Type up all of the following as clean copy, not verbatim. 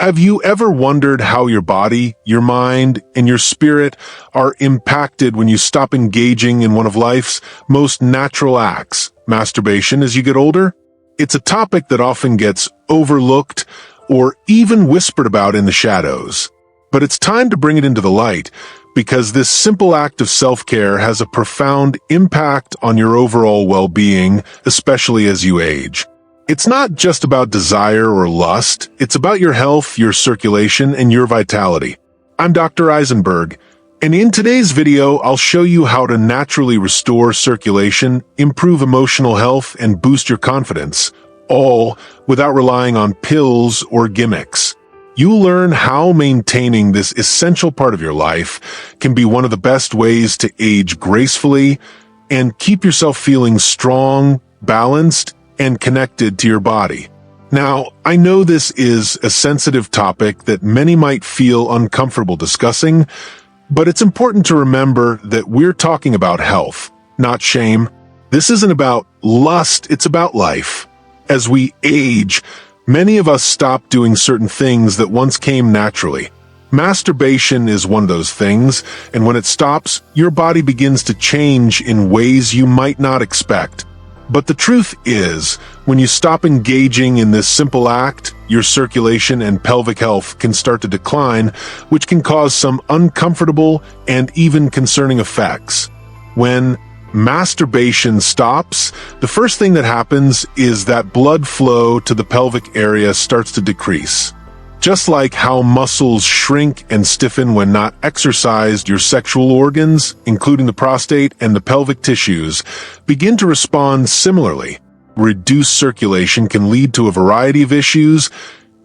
Have you ever wondered how your body, your mind, and your spirit are impacted when you stop engaging in one of life's most natural acts, masturbation, as you get older? It's a topic that often gets overlooked or even whispered about in the shadows. But it's time to bring it into the light, because this simple act of self-care has a profound impact on your overall well-being, especially as you age. It's not just about desire or lust, it's about your health, your circulation, and your vitality. I'm Dr. Eisenberg, and in today's video, I'll show you how to naturally restore circulation, improve emotional health, and boost your confidence, all without relying on pills or gimmicks. You'll learn how maintaining this essential part of your life can be one of the best ways to age gracefully and keep yourself feeling strong, balanced, and connected to your body. Now, I know this is a sensitive topic that many might feel uncomfortable discussing, but it's important to remember that we're talking about health, not shame. This isn't about lust, it's about life. As we age, many of us stop doing certain things that once came naturally. Masturbation is one of those things, and when it stops, your body begins to change in ways you might not expect. But the truth is, when you stop engaging in this simple act, your circulation and pelvic health can start to decline, which can cause some uncomfortable and even concerning effects. When masturbation stops, the first thing that happens is that blood flow to the pelvic area starts to decrease. Just like how muscles shrink and stiffen when not exercised, your sexual organs, including the prostate and the pelvic tissues, begin to respond similarly. Reduced circulation can lead to a variety of issues,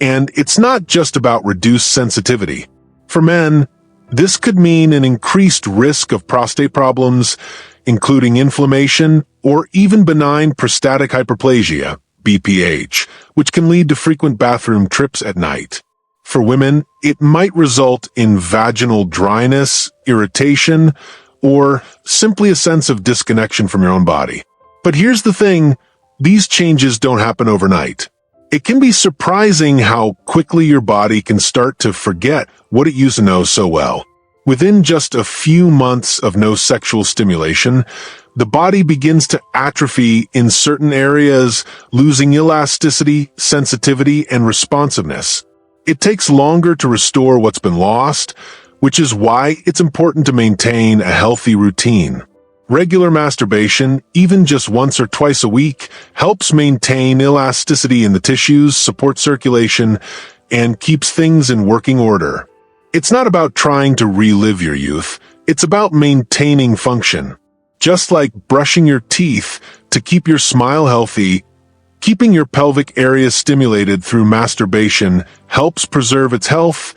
and it's not just about reduced sensitivity. For men, this could mean an increased risk of prostate problems, including inflammation or even benign prostatic hyperplasia, BPH, which can lead to frequent bathroom trips at night. For women, it might result in vaginal dryness, irritation, or simply a sense of disconnection from your own body. But here's the thing, these changes don't happen overnight. It can be surprising how quickly your body can start to forget what it used to know so well. Within just a few months of no sexual stimulation, the body begins to atrophy in certain areas, losing elasticity, sensitivity, and responsiveness. It takes longer to restore what's been lost, which is why it's important to maintain a healthy routine. Regular masturbation, even just once or twice a week, helps maintain elasticity in the tissues, supports circulation, and keeps things in working order. It's not about trying to relive your youth, it's about maintaining function. Just like brushing your teeth to keep your smile healthy, keeping your pelvic area stimulated through masturbation helps preserve its health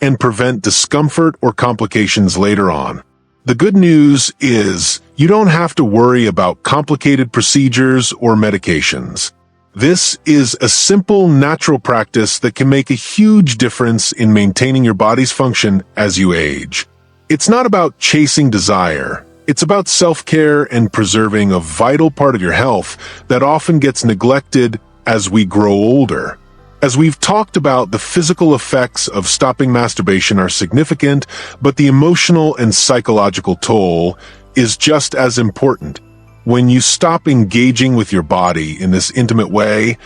and prevent discomfort or complications later on. The good news is you don't have to worry about complicated procedures or medications. This is a simple, natural practice that can make a huge difference in maintaining your body's function as you age. It's not about chasing desire. It's about self-care and preserving a vital part of your health that often gets neglected as we grow older. As we've talked about, the physical effects of stopping masturbation are significant, but the emotional and psychological toll is just as important. When you stop engaging with your body in this intimate way,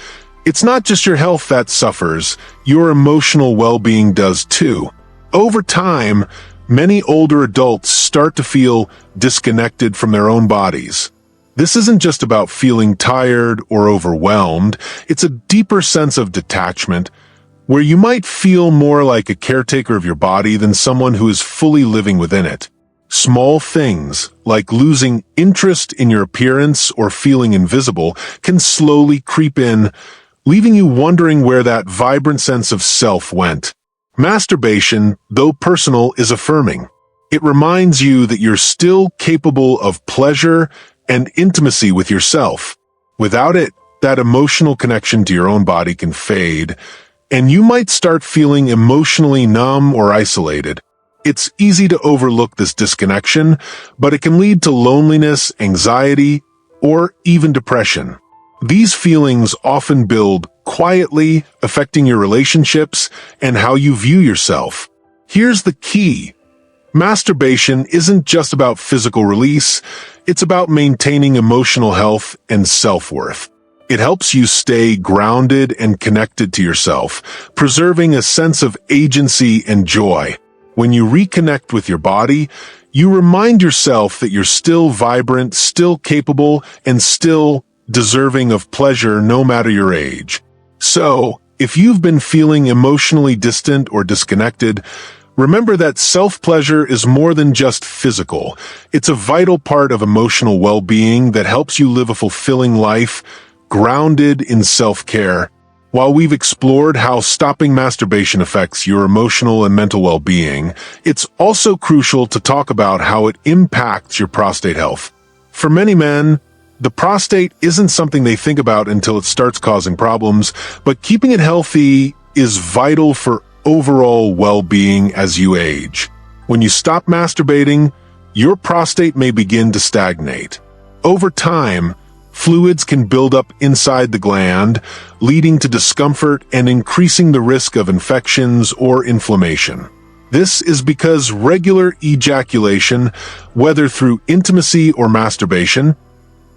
it's not just your health that suffers, your emotional well-being does too. Over time, many older adults start to feel disconnected from their own bodies. This isn't just about feeling tired or overwhelmed, it's a deeper sense of detachment, where you might feel more like a caretaker of your body than someone who is fully living within it. Small things, like losing interest in your appearance or feeling invisible, can slowly creep in, leaving you wondering where that vibrant sense of self went. Masturbation, though personal, is affirming. It reminds you that you're still capable of pleasure and intimacy with yourself. Without it, that emotional connection to your own body can fade, and you might start feeling emotionally numb or isolated. It's easy to overlook this disconnection, but it can lead to loneliness, anxiety, or even depression. These feelings often build quietly affecting your relationships and how you view yourself. Here's the key. Masturbation isn't just about physical release, it's about maintaining emotional health and self-worth. It helps you stay grounded and connected to yourself, preserving a sense of agency and joy. When you reconnect with your body, you remind yourself that you're still vibrant, still capable, and still deserving of pleasure no matter your age. So, if you've been feeling emotionally distant or disconnected, remember that self-pleasure is more than just physical. It's a vital part of emotional well-being that helps you live a fulfilling life, grounded in self-care. While we've explored how stopping masturbation affects your emotional and mental well-being, it's also crucial to talk about how it impacts your prostate health. For many men, the prostate isn't something they think about until it starts causing problems, but keeping it healthy is vital for overall well-being as you age. When you stop masturbating, your prostate may begin to stagnate. Over time, fluids can build up inside the gland, leading to discomfort and increasing the risk of infections or inflammation. This is because regular ejaculation, whether through intimacy or masturbation,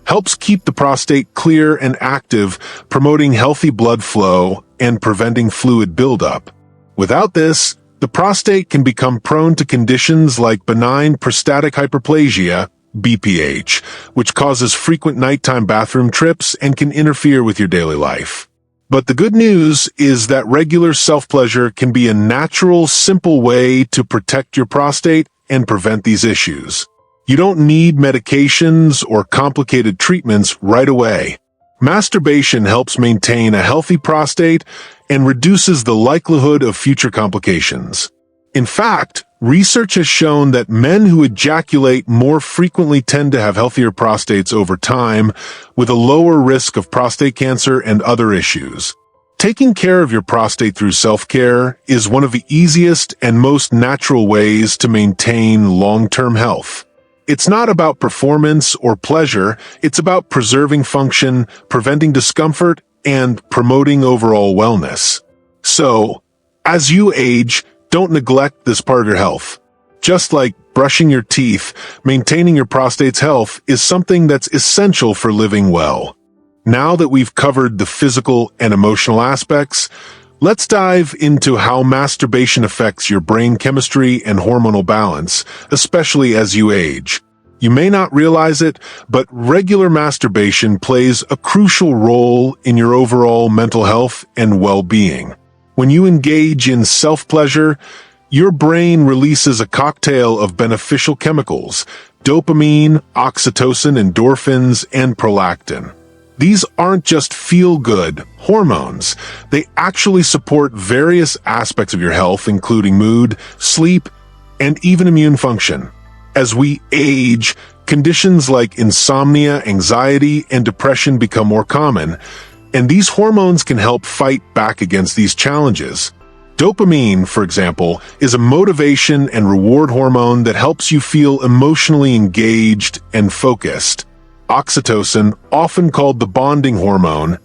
helps keep the prostate clear and active, promoting healthy blood flow and preventing fluid buildup. Without this, the prostate can become prone to conditions like benign prostatic hyperplasia, BPH, which causes frequent nighttime bathroom trips and can interfere with your daily life. But the good news is that regular self-pleasure can be a natural, simple way to protect your prostate and prevent these issues. You don't need medications or complicated treatments right away. Masturbation helps maintain a healthy prostate and reduces the likelihood of future complications. In fact, research has shown that men who ejaculate more frequently tend to have healthier prostates over time, with a lower risk of prostate cancer and other issues. Taking care of your prostate through self-care is one of the easiest and most natural ways to maintain long-term health. It's not about performance or pleasure, it's about preserving function, preventing discomfort, and promoting overall wellness. So, as you age, don't neglect this part of your health. Just like brushing your teeth, maintaining your prostate's health is something that's essential for living well. Now that we've covered the physical and emotional aspects, let's dive into how masturbation affects your brain chemistry and hormonal balance, especially as you age. You may not realize it, but regular masturbation plays a crucial role in your overall mental health and well-being. When you engage in self-pleasure, your brain releases a cocktail of beneficial chemicals: dopamine, oxytocin, endorphins, and prolactin. These aren't just feel-good hormones. They actually support various aspects of your health, including mood, sleep, and even immune function. As we age, conditions like insomnia, anxiety, and depression become more common, and these hormones can help fight back against these challenges. Dopamine, for example, is a motivation and reward hormone that helps you feel emotionally engaged and focused. Oxytocin, often called the bonding hormone,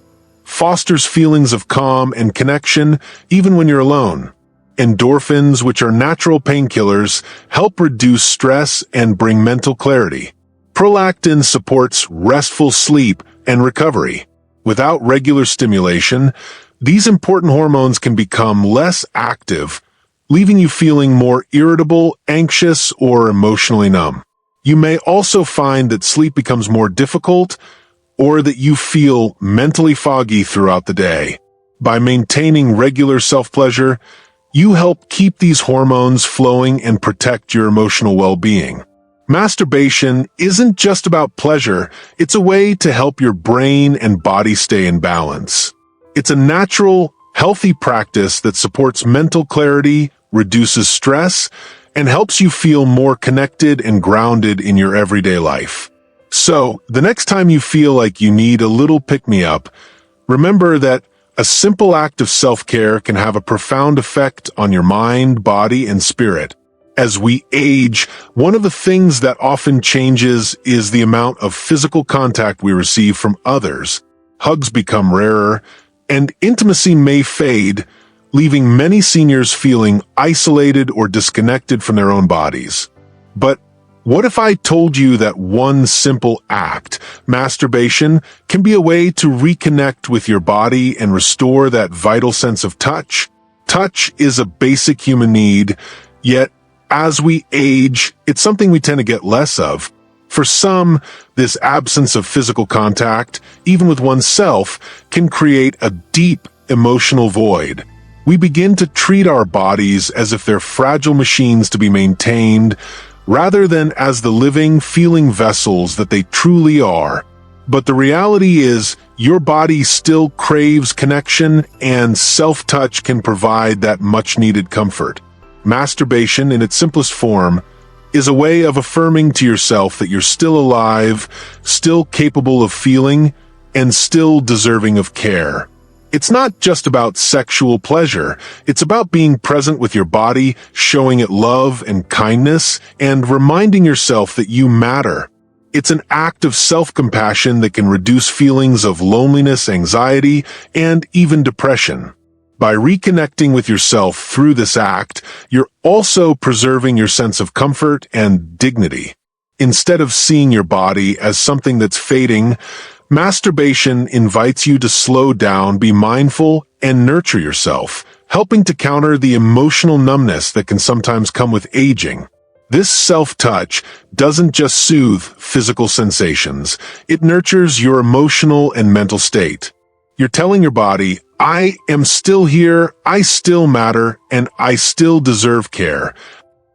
fosters feelings of calm and connection even when you're alone. Endorphins, which are natural painkillers, help reduce stress and bring mental clarity. Prolactin supports restful sleep and recovery. Without regular stimulation, these important hormones can become less active, leaving you feeling more irritable, anxious, or emotionally numb. You may also find that sleep becomes more difficult or that you feel mentally foggy throughout the day. By maintaining regular self-pleasure, you help keep these hormones flowing and protect your emotional well-being. Masturbation isn't just about pleasure, it's a way to help your brain and body stay in balance. It's a natural, healthy practice that supports mental clarity, reduces stress, and helps you feel more connected and grounded in your everyday life. So, the next time you feel like you need a little pick-me-up, remember that a simple act of self-care can have a profound effect on your mind, body, and spirit. As we age, one of the things that often changes is the amount of physical contact we receive from others. Hugs become rarer, and intimacy may fade, leaving many seniors feeling isolated or disconnected from their own bodies. But what if I told you that one simple act, masturbation, can be a way to reconnect with your body and restore that vital sense of touch? Touch is a basic human need, yet as we age, it's something we tend to get less of. For some, this absence of physical contact, even with oneself, can create a deep emotional void. We begin to treat our bodies as if they're fragile machines to be maintained, rather than as the living, feeling vessels that they truly are. But the reality is, your body still craves connection, and self-touch can provide that much-needed comfort. Masturbation, in its simplest form, is a way of affirming to yourself that you're still alive, still capable of feeling, and still deserving of care. It's not just about sexual pleasure. It's about being present with your body, showing it love and kindness, and reminding yourself that you matter. It's an act of self-compassion that can reduce feelings of loneliness, anxiety, and even depression. By reconnecting with yourself through this act, you're also preserving your sense of comfort and dignity. Instead of seeing your body as something that's fading, masturbation invites you to slow down, be mindful, and nurture yourself, helping to counter the emotional numbness that can sometimes come with aging. This self-touch doesn't just soothe physical sensations, it nurtures your emotional and mental state. You're telling your body, I am still here, I still matter, and I still deserve care.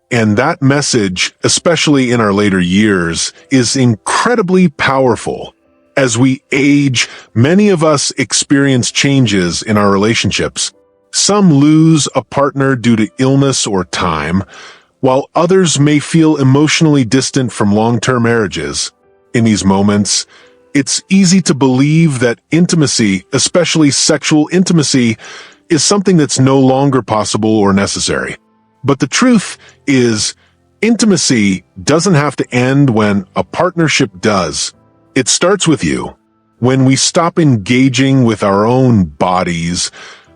And that message, especially in our later years, is incredibly powerful. As we age, many of us experience changes in our relationships. Some lose a partner due to illness or time, while others may feel emotionally distant from long-term marriages. In these moments, it's easy to believe that intimacy, especially sexual intimacy, is something that's no longer possible or necessary. But the truth is, intimacy doesn't have to end when a partnership does. It starts with you. When we stop engaging with our own bodies,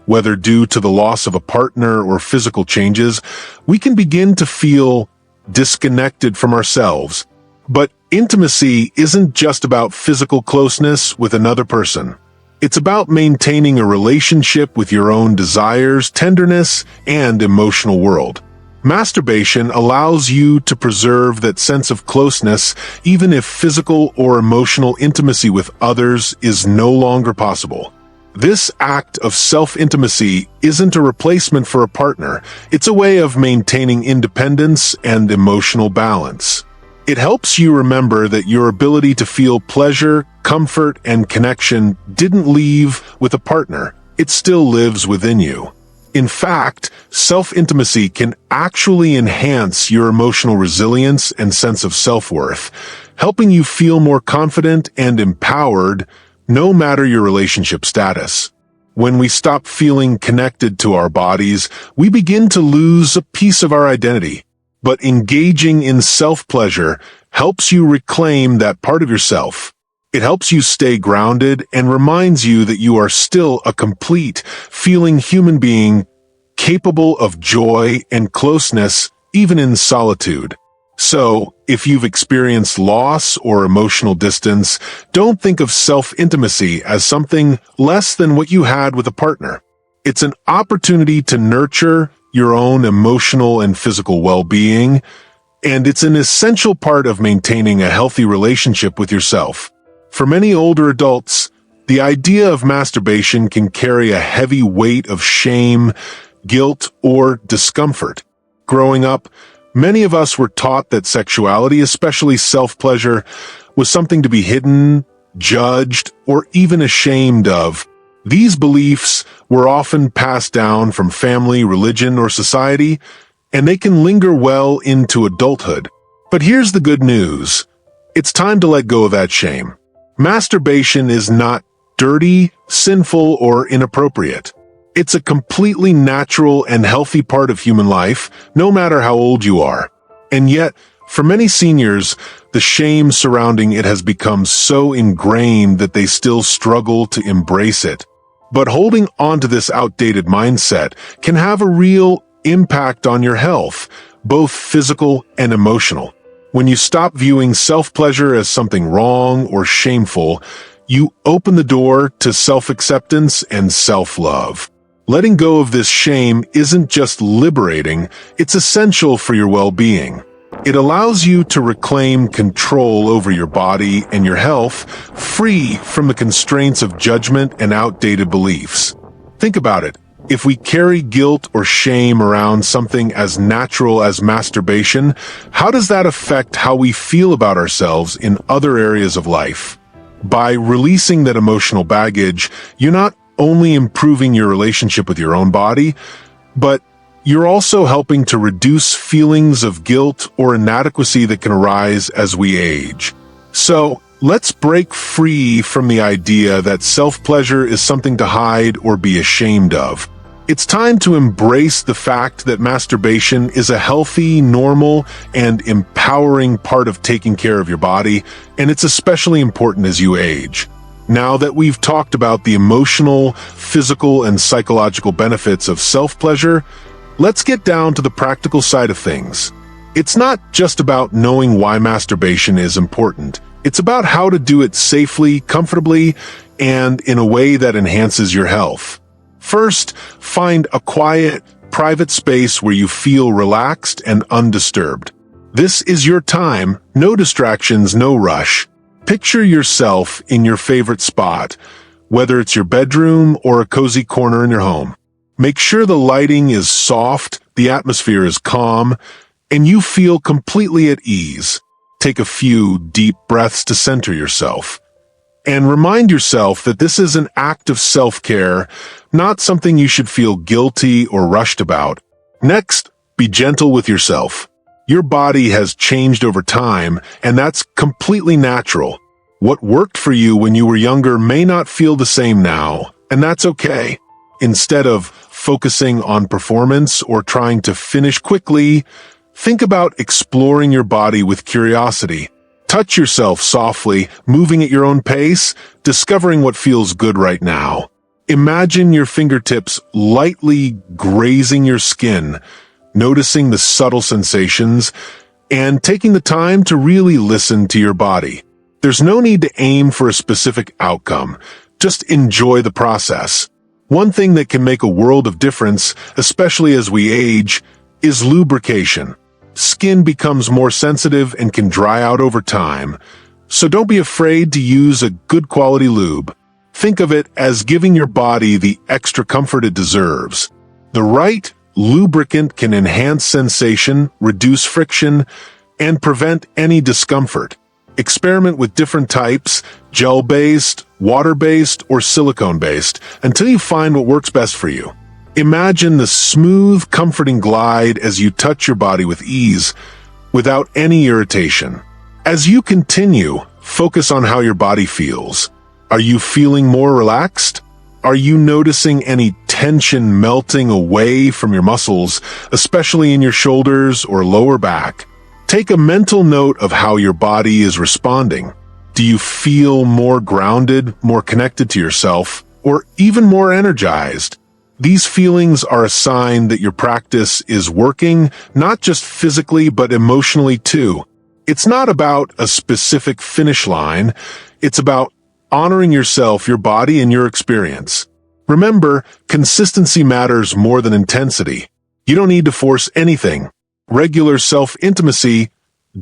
whether due to the loss of a partner or physical changes, we can begin to feel disconnected from ourselves. But intimacy isn't just about physical closeness with another person. It's about maintaining a relationship with your own desires, tenderness, and emotional world. Masturbation allows you to preserve that sense of closeness even if physical or emotional intimacy with others is no longer possible. This act of self-intimacy isn't a replacement for a partner. It's a way of maintaining independence and emotional balance. It helps you remember that your ability to feel pleasure, comfort, and connection didn't leave with a partner. It still lives within you. In fact, self-intimacy can actually enhance your emotional resilience and sense of self-worth, helping you feel more confident and empowered no matter your relationship status. When we stop feeling connected to our bodies, we begin to lose a piece of our identity. But engaging in self-pleasure helps you reclaim that part of yourself. It helps you stay grounded and reminds you that you are still a complete, feeling human being capable of joy and closeness even in solitude. So, if you've experienced loss or emotional distance, don't think of self-intimacy as something less than what you had with a partner. It's an opportunity to nurture your own emotional and physical well-being, and it's an essential part of maintaining a healthy relationship with yourself. For many older adults, the idea of masturbation can carry a heavy weight of shame, guilt, or discomfort. Growing up, many of us were taught that sexuality, especially self-pleasure, was something to be hidden, judged, or even ashamed of. These beliefs were often passed down from family, religion, or society, and they can linger well into adulthood. But here's the good news. It's time to let go of that shame. Masturbation is not dirty, sinful, or inappropriate. It's a completely natural and healthy part of human life, no matter how old you are. And yet, for many seniors, the shame surrounding it has become so ingrained that they still struggle to embrace it. But holding on to this outdated mindset can have a real impact on your health, both physical and emotional. When you stop viewing self-pleasure as something wrong or shameful, you open the door to self-acceptance and self-love. Letting go of this shame isn't just liberating, it's essential for your well-being. It allows you to reclaim control over your body and your health, free from the constraints of judgment and outdated beliefs. Think about it. If we carry guilt or shame around something as natural as masturbation, how does that affect how we feel about ourselves in other areas of life? By releasing that emotional baggage, you're not only improving your relationship with your own body, but you're also helping to reduce feelings of guilt or inadequacy that can arise as we age. So, let's break free from the idea that self-pleasure is something to hide or be ashamed of. It's time to embrace the fact that masturbation is a healthy, normal, and empowering part of taking care of your body, and it's especially important as you age. Now that we've talked about the emotional, physical, and psychological benefits of self-pleasure, let's get down to the practical side of things. It's not just about knowing why masturbation is important. It's about how to do it safely, comfortably, and in a way that enhances your health. First, find a quiet, private space where you feel relaxed and undisturbed. This is your time, no distractions, no rush. Picture yourself in your favorite spot, whether it's your bedroom or a cozy corner in your home. Make sure the lighting is soft, the atmosphere is calm, and you feel completely at ease. Take a few deep breaths to center yourself. And remind yourself that this is an act of self-care, not something you should feel guilty or rushed about. Next, be gentle with yourself. Your body has changed over time, and that's completely natural. What worked for you when you were younger may not feel the same now, and that's okay. Instead of focusing on performance or trying to finish quickly, think about exploring your body with curiosity. Touch yourself softly, moving at your own pace, discovering what feels good right now. Imagine your fingertips lightly grazing your skin, noticing the subtle sensations, and taking the time to really listen to your body. There's no need to aim for a specific outcome. Just enjoy the process. One thing that can make a world of difference, especially as we age, is lubrication. Skin becomes more sensitive and can dry out over time, so don't be afraid to use a good quality lube. Think of it as giving your body the extra comfort it deserves. The right lubricant can enhance sensation, reduce friction, and prevent any discomfort. Experiment with different types, gel-based, water-based, or silicone-based, until you find what works best for you. Imagine the smooth, comforting glide as you touch your body with ease, without any irritation. As you continue, focus on how your body feels. Are you feeling more relaxed? Are you noticing any tension melting away from your muscles, especially in your shoulders or lower back? Take a mental note of how your body is responding. Do you feel more grounded, more connected to yourself, or even more energized? These feelings are a sign that your practice is working, not just physically but emotionally too. It's not about a specific finish line, it's about honoring yourself, your body, and your experience. Remember, consistency matters more than intensity. You don't need to force anything. Regular self-intimacy,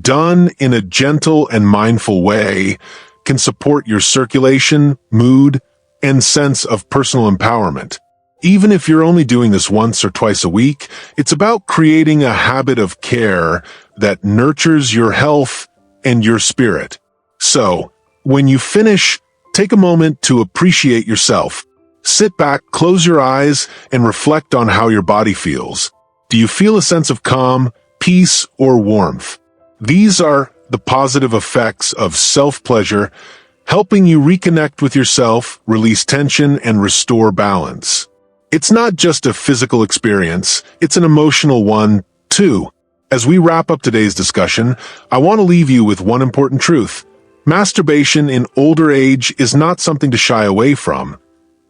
done in a gentle and mindful way, can support your circulation, mood, and sense of personal empowerment. Even if you're only doing this once or twice a week, it's about creating a habit of care that nurtures your health and your spirit. So, when you finish, take a moment to appreciate yourself. Sit back, close your eyes, and reflect on how your body feels. Do you feel a sense of calm, peace, or warmth? These are the positive effects of self-pleasure, helping you reconnect with yourself, release tension, and restore balance. It's not just a physical experience, it's an emotional one, too. As we wrap up today's discussion, I want to leave you with one important truth. Masturbation in older age is not something to shy away from.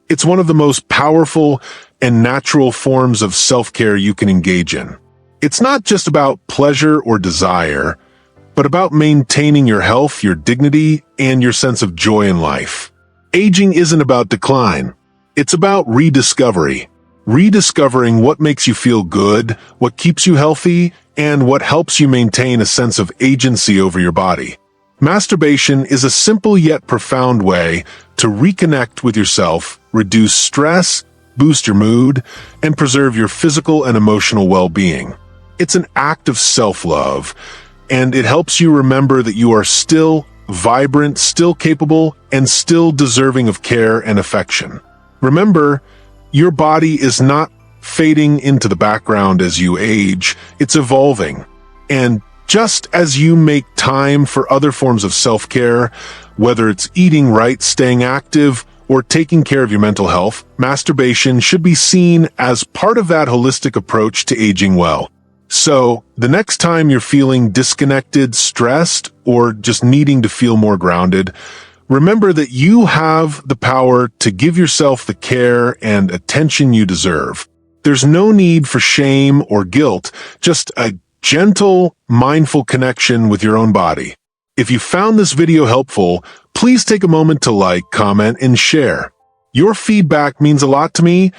It's one of the most powerful and natural forms of self-care you can engage in. It's not just about pleasure or desire, but about maintaining your health, your dignity, and your sense of joy in life. Aging isn't about decline. It's about rediscovery. Rediscovering what makes you feel good, what keeps you healthy, and what helps you maintain a sense of agency over your body. Masturbation is a simple yet profound way to reconnect with yourself, reduce stress, boost your mood, and preserve your physical and emotional well-being. It's an act of self-love, and it helps you remember that you are still vibrant, still capable, and still deserving of care and affection. Remember, your body is not fading into the background as you age, it's evolving. And just as you make time for other forms of self-care, whether it's eating right, staying active, or taking care of your mental health, masturbation should be seen as part of that holistic approach to aging well. So, the next time you're feeling disconnected, stressed, or just needing to feel more grounded, remember that you have the power to give yourself the care and attention you deserve. There's no need for shame or guilt, just a gentle, mindful connection with your own body. If you found this video helpful, please take a moment to like, comment, and share. Your feedback means a lot to me,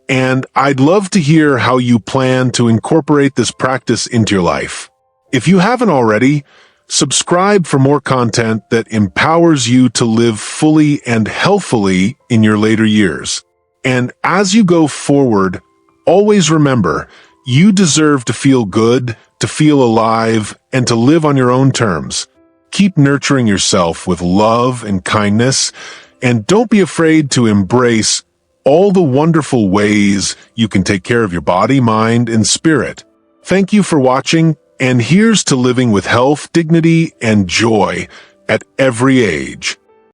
and I'd love to hear how you plan to incorporate this practice into your life. If you haven't already, subscribe for more content that empowers you to live fully and healthfully in your later years. And as you go forward, always remember, you deserve to feel good, to feel alive, and to live on your own terms. Keep nurturing yourself with love and kindness, and don't be afraid to embrace all the wonderful ways you can take care of your body, mind, and spirit. Thank you for watching, and here's to living with health, dignity, and joy at every age.